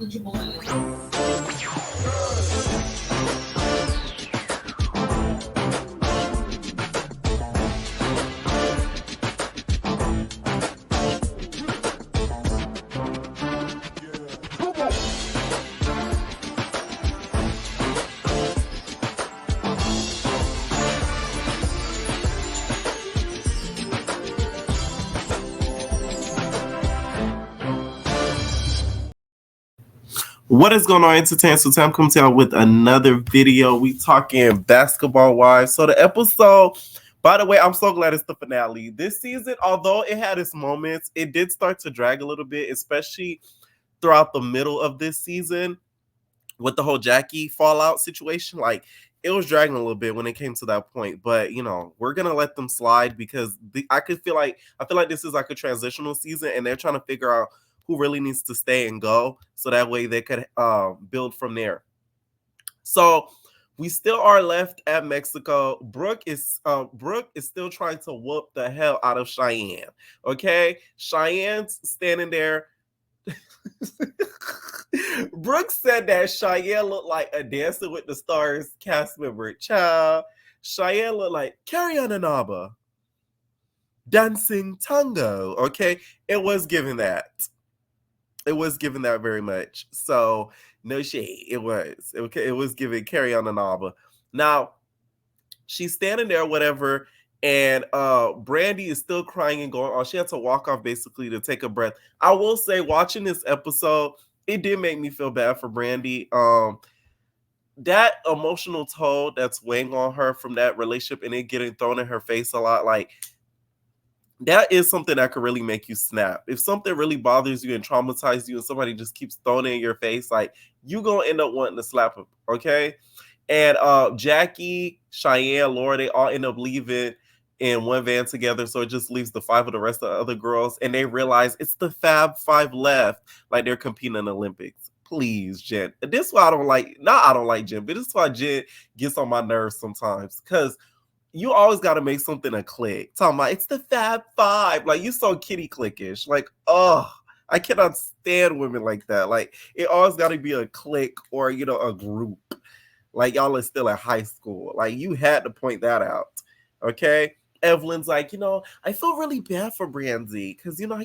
What is going on, Entertainment? So I'm coming to y'all with another video. We talking Basketball Wives. So the episode, by the way, I'm so glad it's the finale. This season, although it had its moments, it did start to drag a little bit, especially throughout the middle of this season with the whole Jackie fallout situation. Like, it was dragging a little bit when it came to that point. But, you know, we're going to let them slide because I feel like this is like a transitional season and they're trying to figure out who really needs to stay and go, so that way they could build from there. So we still are left at Mexico. Brooke is still trying to whoop the hell out of Cheyenne. Okay, Cheyenne's standing there. Brooke said that Cheyenne looked like a Dancing with the Stars cast member. Child, Cheyenne looked like Carrie Ananaba dancing tango. Okay, it was given that. It was given that very much. So no shade. It was given Carrie on the Naba. Now she's standing there, whatever, and Brandi is still crying and going on. She had to walk off basically to take a breath. I will say, watching this episode, it did make me feel bad for Brandi. That emotional toll that's weighing on her from that relationship and it getting thrown in her face a lot, like, that is something that could really make you snap. If something really bothers you and traumatizes you and somebody just keeps throwing it in your face, like, you gonna end up wanting to slap them, okay? And Jackie, Cheyenne, Laura, they all end up leaving in one van together, so it just leaves the five of the rest of the other girls, and they realize it's the Fab Five left, like they're competing in the Olympics. Please, Jen. This is why I don't like Jen, but this is why Jen gets on my nerves sometimes, because you always got to make something a click. Talking about it's the Fab Five. Like, you so kitty clickish. Like, oh, I cannot stand women like that. Like, it always got to be a clique or, you know, a group. Like, y'all are still at high school. Like, you had to point that out. Okay? Evelyn's like, you know, I feel really bad for Brandi because, you know,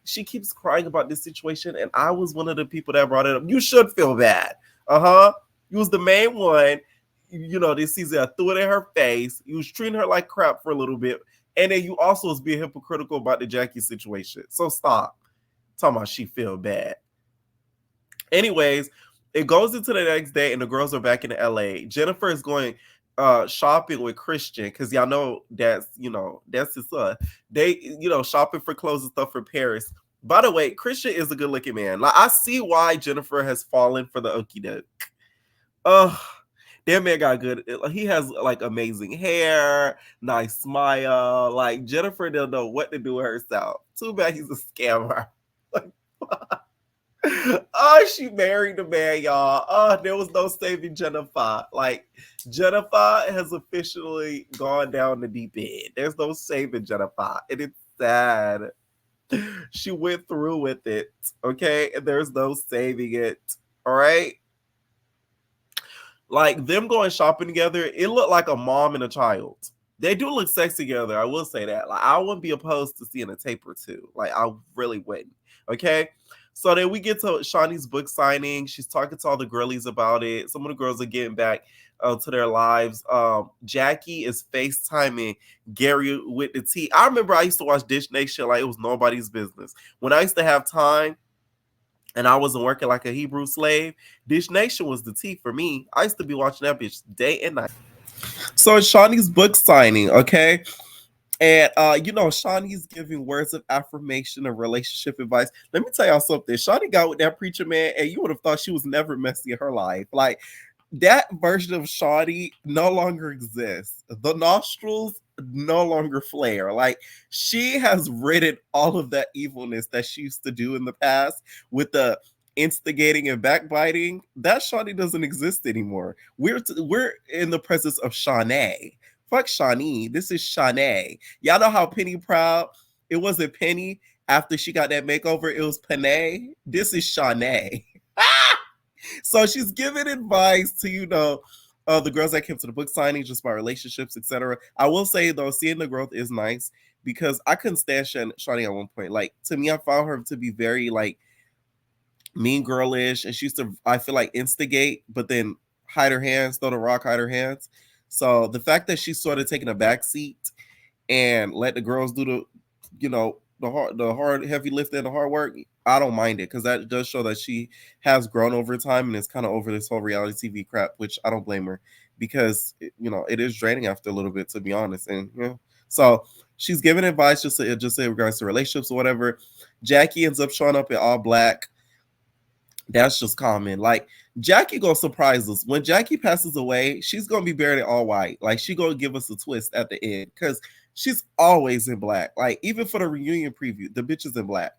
she keeps crying about this situation and I was one of the people that brought it up. You should feel bad. You was the main one. You know, this season I threw it in her face. You was treating her like crap for a little bit. And then you also was being hypocritical about the Jackie situation. So stop talking about she feel bad. Anyways, it goes into the next day and the girls are back in LA. Jennifer is going shopping with Christian because y'all know that's his son. They, you know, shopping for clothes and stuff for Paris. By the way, Christian is a good looking man. Like, I see why Jennifer has fallen for the okie doke. That man got good. He has like amazing hair, nice smile. Like, Jennifer don't know what to do with herself. Too bad he's a scammer. Like, oh, she married the man, y'all. Oh, there was no saving Jennifer. Like, Jennifer has officially gone down the deep end. There's no saving Jennifer. And it's sad. She went through with it. Okay? And there's no saving it. All right? Like, them going shopping together, it looked like a mom and a child. They do look sexy together, I will say that. Like, I wouldn't be opposed to seeing a tape or two. Like, I really wouldn't. Okay? So then we get to Shaunie's book signing. She's talking to all the girlies about it. Some of the girls are getting back to their lives. Jackie is FaceTiming Gary with the tea. I remember I used to watch Dish Nation like it was nobody's business. When I used to have time, and I wasn't working like a Hebrew slave, Dish Nation was the tea for me. I used to be watching that bitch day and night. So it's Shaunie's book signing, okay? And, you know, Shaunie's giving words of affirmation and relationship advice. Let me tell y'all something. Shaunie got with that preacher man, and you would have thought she was never messy in her life. Like, that version of Shaunie no longer exists. The nostrils no longer flare. Like, she has ridden all of that evilness that she used to do in the past with the instigating and backbiting. That Shaunie doesn't exist anymore. We're in the presence of Shaunie. Fuck Shaunie. This is Shaunie. Y'all know how Penny proud? It wasn't Penny after she got that makeover. It was Panay. This is Shaunie. So she's giving advice to, the girls that came to the book signing just about relationships, etc. I will say though, seeing the growth is nice because I couldn't stand Shaunie at one point. Like, to me, I found her to be very like mean girlish, and she used to, I feel like, instigate, but then hide her hands, throw the rock, hide her hands. So the fact that she's sort of taking a back seat and let the girls do the hard, heavy lifting, the hard work, I don't mind it because that does show that she has grown over time and is kind of over this whole reality TV crap, which I don't blame her because it is draining after a little bit, to be honest. And so she's giving advice just in regards to relationships or whatever. Jackie ends up showing up in all black. That's just common. Like, Jackie gonna surprise us. When Jackie passes away, she's gonna be buried in all white. Like, she gonna give us a twist at the end because she's always in black. Like, even for the reunion preview, the bitch is in black.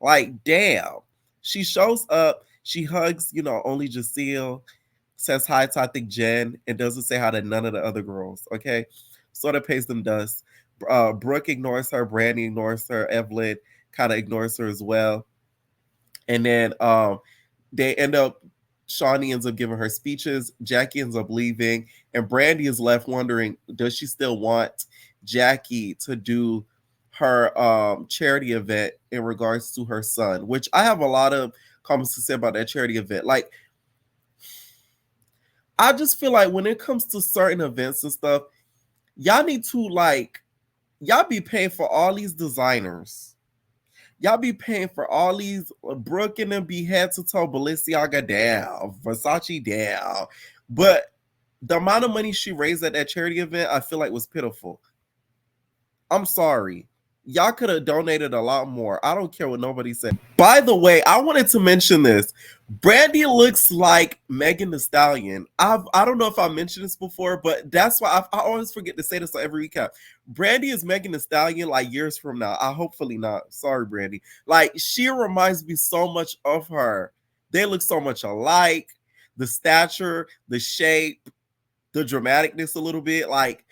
Like, damn. She shows up, she hugs, only Jaceel, says hi to, I think, Jen, and doesn't say hi to none of the other girls. Okay. Sort of pays them dust. Brooke ignores her, Brandi ignores her, Evelyn kind of ignores her as well. And then they end up, Shaunie ends up giving her speeches, Jackie ends up leaving, and Brandi is left wondering, does she still want Jackie to do her charity event in regards to her son? Which I have a lot of comments to say about that charity event. Like, I just feel like when it comes to certain events and stuff, y'all need to, like, y'all be paying for all these designers. Y'all be paying for all these, Brooke and them be head to toe, Balenciaga down, Versace down. But the amount of money she raised at that charity event, I feel like was pitiful. I'm sorry. Y'all could have donated a lot more. I don't care what nobody said. By the way, I wanted to mention this. Brandi looks like Megan Thee Stallion. I don't know if I mentioned this before, but that's why I always forget to say this on every recap. Brandi is Megan Thee Stallion like years from now. I hopefully not. Sorry, Brandi. Like, she reminds me so much of her. They look so much alike. The stature, the shape, the dramaticness a little bit. Like,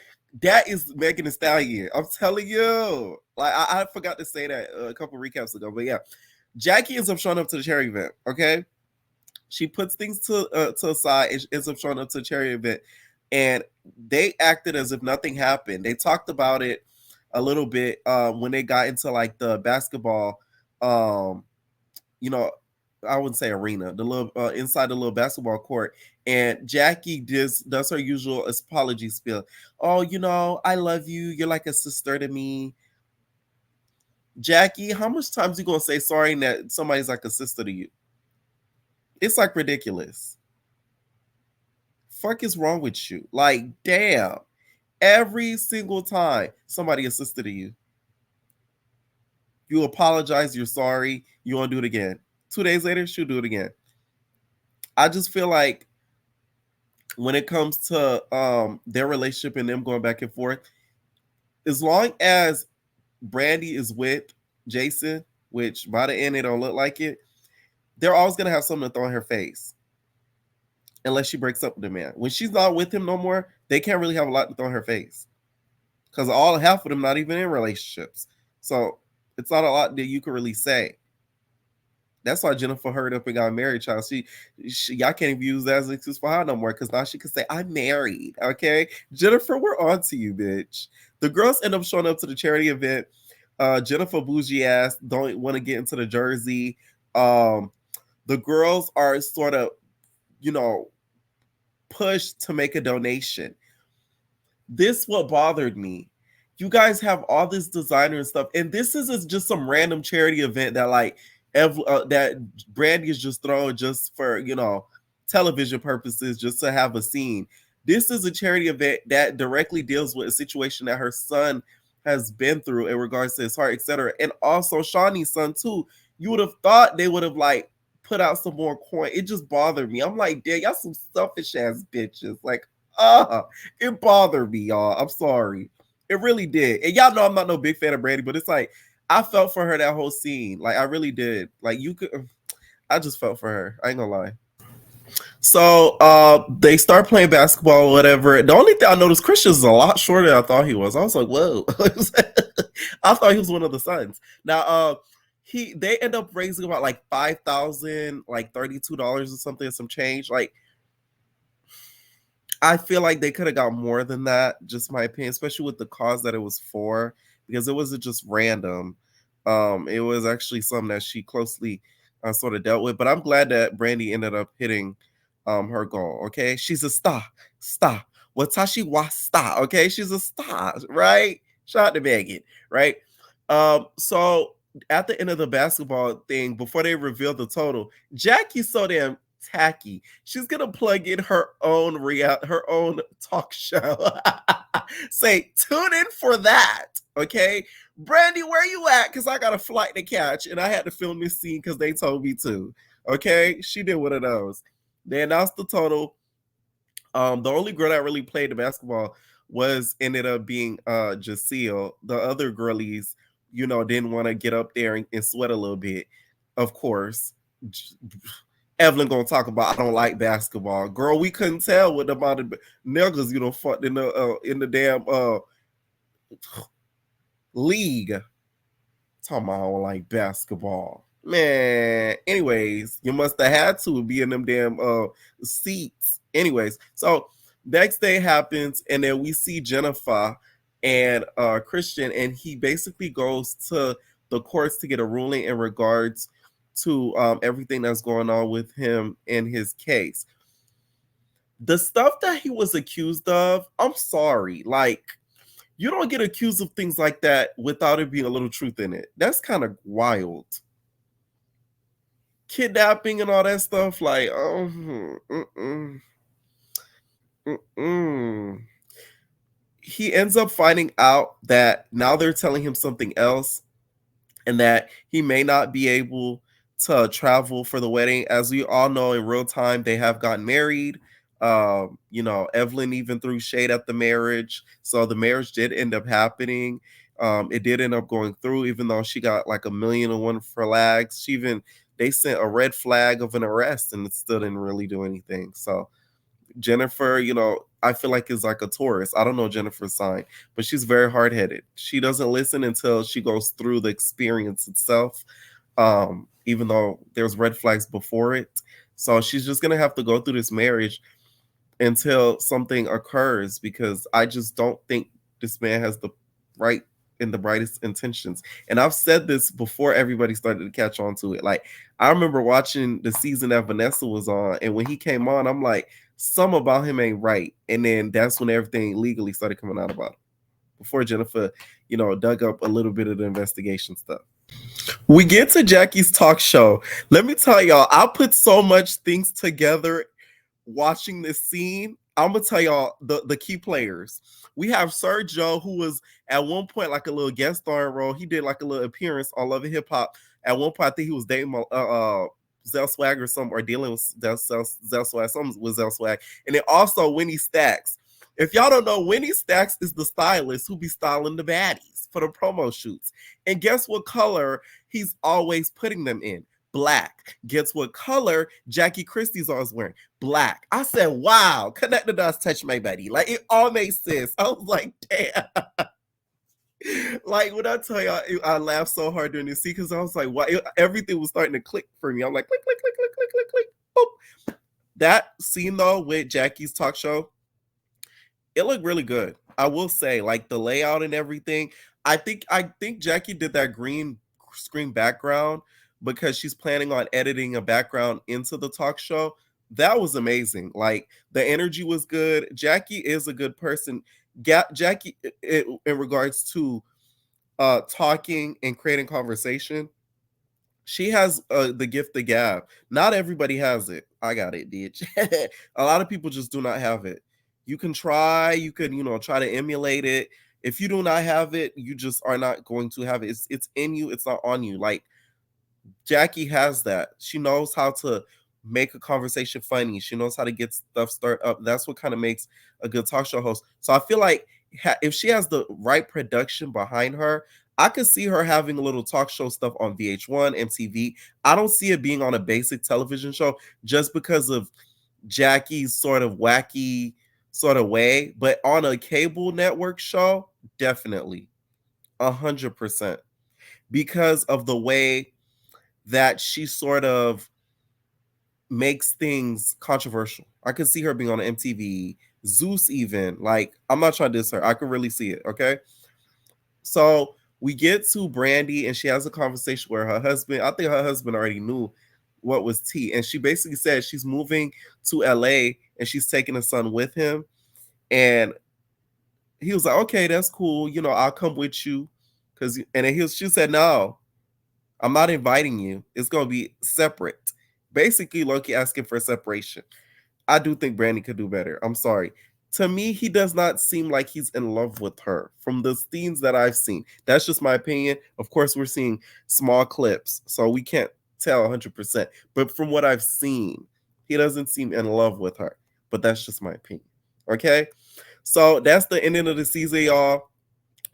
that is Megan Thee Stallion. I'm telling you. Like, I forgot to say that a couple recaps ago, but yeah. Jackie ends up showing up to the charity event, okay? She puts things to aside and ends up showing up to the charity event, and they acted as if nothing happened. They talked about it a little bit when they got into, like, the basketball, I wouldn't say arena, the little inside the little basketball court, and Jackie does her usual apology spiel. Oh, I love you. You're like a sister to me. Jackie, how much times you gonna say sorry that somebody's like a sister to you? It's like ridiculous. Fuck is wrong with you? Like, damn. Every single time somebody is sister to you, you apologize, you're sorry, you want to do it again. 2 days later, she'll do it again. I just feel like when it comes to their relationship and them going back and forth, as long as Brandi is with Jason, which by the end they don't look like it, they're always gonna have something to throw in her face. Unless she breaks up with the man. When she's not with him no more, they can't really have a lot to throw in her face. Because half of them not even in relationships. So it's not a lot that you can really say. That's why Jennifer hurried up and got married, child. She y'all can't even use that as an excuse for her no more, because now she can say, I'm married. Okay. Jennifer, we're on to you, bitch. The girls end up showing up to the charity event. Jennifer bougie ass don't want to get into the jersey. The girls are sort of, pushed to make a donation. This what bothered me. You guys have all this designer and stuff, and this is just some random charity event that that Brandi is just throwing just for television purposes, just to have a scene. This is a charity event that directly deals with a situation that her son has been through in regards to his heart, etc. And also Shaunie's son too. You would have thought they would have put out some more coin. It just bothered me. I'm like, damn, y'all some selfish ass bitches. Like, it bothered me, y'all. I'm sorry. It really did. And y'all know I'm not no big fan of Brandi, but it's like, I felt for her that whole scene. Like, I really did. Like, I just felt for her. I ain't gonna lie. So they start playing basketball or whatever. The only thing I noticed, Christian's a lot shorter than I thought he was. I was like, whoa. I thought he was one of the sons. Now, they end up raising about like 5,000, like $32 or something, some change. Like, I feel like they could have got more than that, just my opinion, especially with the cause that it was for, because it wasn't just random. It was actually something that she closely sort of dealt with. But I'm glad that Brandi ended up hitting her goal. Okay, she's a star. Watashi wa star. Okay, she's a star, right? Shout out to Megan, right? So at the end of the basketball thing, before they reveal the total, Jackie's so damn tacky. She's gonna plug in her own talk show. Say, tune in for that. Okay. Brandi, where you at? Because I got a flight to catch and I had to film this scene because they told me to. Okay. She did one of those. They announced the total. The only girl that really played the basketball ended up being Jaceel. The other girlies, didn't want to get up there and sweat a little bit. Of course. Evelyn gonna talk about I don't like basketball. Girl, we couldn't tell what the amount of niggas fucked in the damn league. Talking about I don't like basketball. Man, anyways, you must have had to be in them damn seats. Anyways, so next day happens, and then we see Jennifer and Christian, and he basically goes to the courts to get a ruling in regards to everything that's going on with him in his case. The stuff that he was accused of, I'm sorry, like, you don't get accused of things like that without it being a little truth in it. That's kind of wild. Kidnapping and all that stuff, like, he ends up finding out that now they're telling him something else, and that he may not be able to travel for the wedding. As we all know, in real time, they have gotten married. Evelyn even threw shade at the marriage. So the marriage did end up happening. It did end up going through, even though she got like 1,000,001 flags. They sent a red flag of an arrest and it still didn't really do anything. So Jennifer, I feel like is like a Taurus. I don't know Jennifer's sign, but she's very hard headed. She doesn't listen until she goes through the experience itself. Even though there's red flags before it. So she's just gonna have to go through this marriage until something occurs, because I just don't think this man has the right and the brightest intentions. And I've said this before everybody started to catch on to it. Like, I remember watching the season that Vanessa was on, and when he came on, I'm like, some about him ain't right. And then that's when everything legally started coming out about him. Before Jennifer, dug up a little bit of the investigation stuff. We get to Jackie's talk show. Let me tell y'all, I put so much things together watching this scene. I'm gonna tell y'all the key players. We have Sir Joe, who was at one point like a little guest starring role. He did like a little appearance on Love and Hip Hop. At one point, I think he was dating Zell Swag or something, or dealing with Zell Swag, something with Zell Swag. And then also Winnie Stacks. If y'all don't know, Winnie Stacks is the stylist who be styling the baddies for the promo shoots. And guess what color he's always putting them in? Black. Guess what color Jackie Christie's always wearing? Black. I said, wow, connect the dots, touch my buddy. Like, it all makes sense. I was like, damn. Like, when I tell y'all, I laughed so hard during this scene because I was like, wow, everything was starting to click for me. I'm like, click, click, click, click, click, click, click. Boop. That scene, though, with Jackie's talk show, it looked really good. I will say, like, the layout and everything. I think Jackie did that green screen background because she's planning on editing a background into the talk show. That was amazing. Like, the energy was good. Jackie is a good person. Jackie, in regards to talking and creating conversation, she has the gift of gab. Not everybody has it. I got it, bitch. A lot of people just do not have it. You can try. You could, try to emulate it. If you do not have it, you just are not going to have it. It's in you. It's not on you. Like, Jackie has that. She knows how to make a conversation funny. She knows how to get stuff stirred up. That's what kind of makes a good talk show host. So I feel like if she has the right production behind her, I could see her having a little talk show stuff on VH1, MTV. I don't see it being on a basic television show just because of Jackie's sort of wacky sort of way. But on a cable network show, definitely 100%, because of the way that she sort of makes things controversial. I could see her being on MTV, Zeus even. Like, I'm not trying to diss her. I can really see it, okay? So we get to Brandi and she has a conversation where her husband, I think her husband already knew what was tea. And she basically said she's moving to LA and she's taking her son with him. And he was like, okay, that's cool. You know, I'll come with you. And then she said, no, I'm not inviting you. It's going to be separate. Basically, Loki asking for separation. I do think Brandi could do better. I'm sorry. To me, he does not seem like he's in love with her from the scenes that I've seen. That's just my opinion. Of course, we're seeing small clips, so we can't tell 100%. But from what I've seen, he doesn't seem in love with her. But that's just my opinion. Okay? So that's the ending of the season, y'all.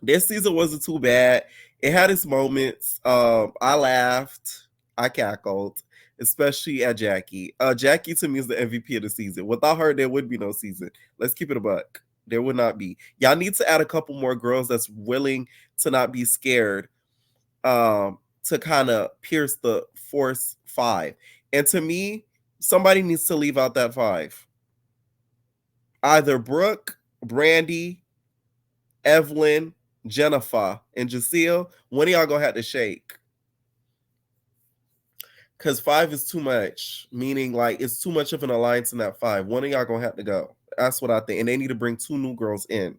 This season wasn't too bad. It had its moments. I laughed. I cackled, especially at Jackie. Jackie to me is the MVP of the season. Without her, there would be no season. Let's keep it a buck. There would not be. Y'all need to add a couple more girls that's willing to not be scared, to kind of pierce the force 5. And to me, somebody needs to leave out that 5. Either Brooke, Brandi, Evelyn, Jennifer, and Jacille. One of y'all gonna have to shake. Because 5 is too much. Meaning, like, it's too much of an alliance in that 5. One of y'all gonna have to go. That's what I think. And they need to bring 2 new girls in.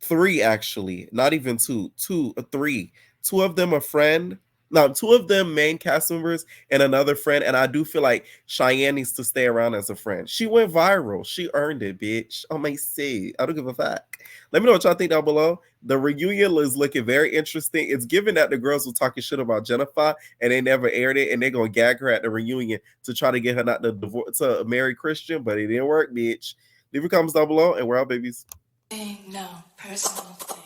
3, actually. Not even 2. 3. 2 of them a friend. No, 2 of them main cast members and another friend. And I do feel like Cheyenne needs to stay around as a friend. She went viral. She earned it, bitch. Oh my say. I don't give a fuck. Let me know what y'all think down below. The reunion is looking very interesting. It's given that the girls were talking shit about Jennifer and they never aired it, and they're gonna gag her at the reunion to try to get her not to divorce to marry Christian, but it didn't work, bitch. Leave your comments down below, and we're out, babies. No personal thing.